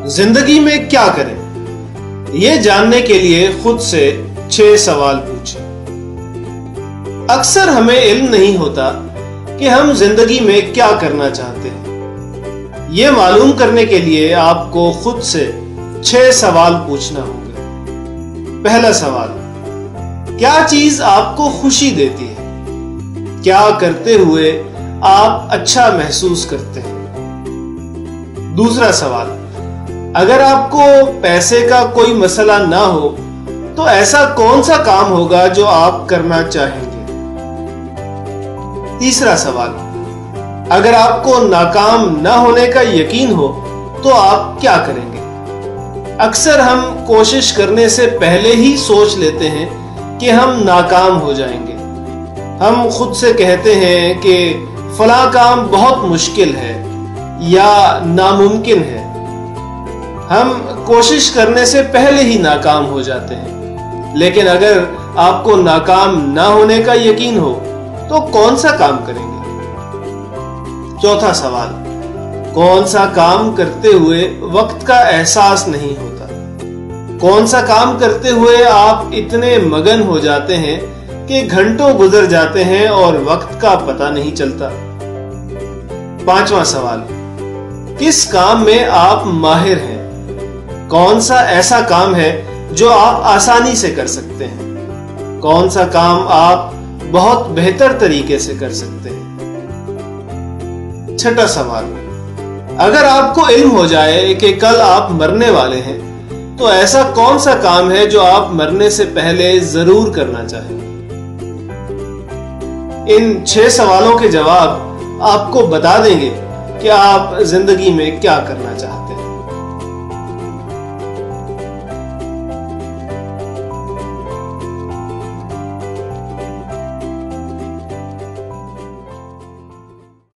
जिंदगी में क्या करें, ये जानने के लिए खुद से 6 सवाल पूछें। अक्सर हमें इल्म नहीं होता कि हम जिंदगी में क्या करना चाहते हैं। ये मालूम करने के लिए आपको खुद से 6 सवाल पूछना होगा। पहला सवाल, क्या चीज आपको खुशी देती है? क्या करते हुए आप अच्छा महसूस करते हैं? दूसरा सवाल, अगर आपको पैसे का कोई मसला ना हो तो ऐसा कौन सा काम होगा जो आप करना चाहेंगे? तीसरा सवाल, अगर आपको नाकाम ना होने का यकीन हो तो आप क्या करेंगे? अक्सर हम कोशिश करने से पहले ही सोच लेते हैं कि हम नाकाम हो जाएंगे। हम खुद से कहते हैं कि फला काम बहुत मुश्किल है या नामुमकिन है। हम कोशिश करने से पहले ही नाकाम हो जाते हैं। लेकिन अगर आपको नाकाम ना होने का यकीन हो तो कौन सा काम करेंगे? चौथा सवाल, कौन सा काम करते हुए वक्त का एहसास नहीं होता? कौन सा काम करते हुए आप इतने मगन हो जाते हैं कि घंटों गुजर जाते हैं और वक्त का पता नहीं चलता? पांचवा सवाल, किस काम में आप माहिर हैं? कौन सा ऐसा काम है जो आप आसानी से कर सकते हैं? कौन सा काम आप बहुत बेहतर तरीके से कर सकते हैं? छठा सवाल, अगर आपको इल्म हो जाए कि कल आप मरने वाले हैं तो ऐसा कौन सा काम है जो आप मरने से पहले जरूर करना चाहेंगे? इन 6 सवालों के जवाब आपको बता देंगे कि आप जिंदगी में क्या करना चाहते हैं।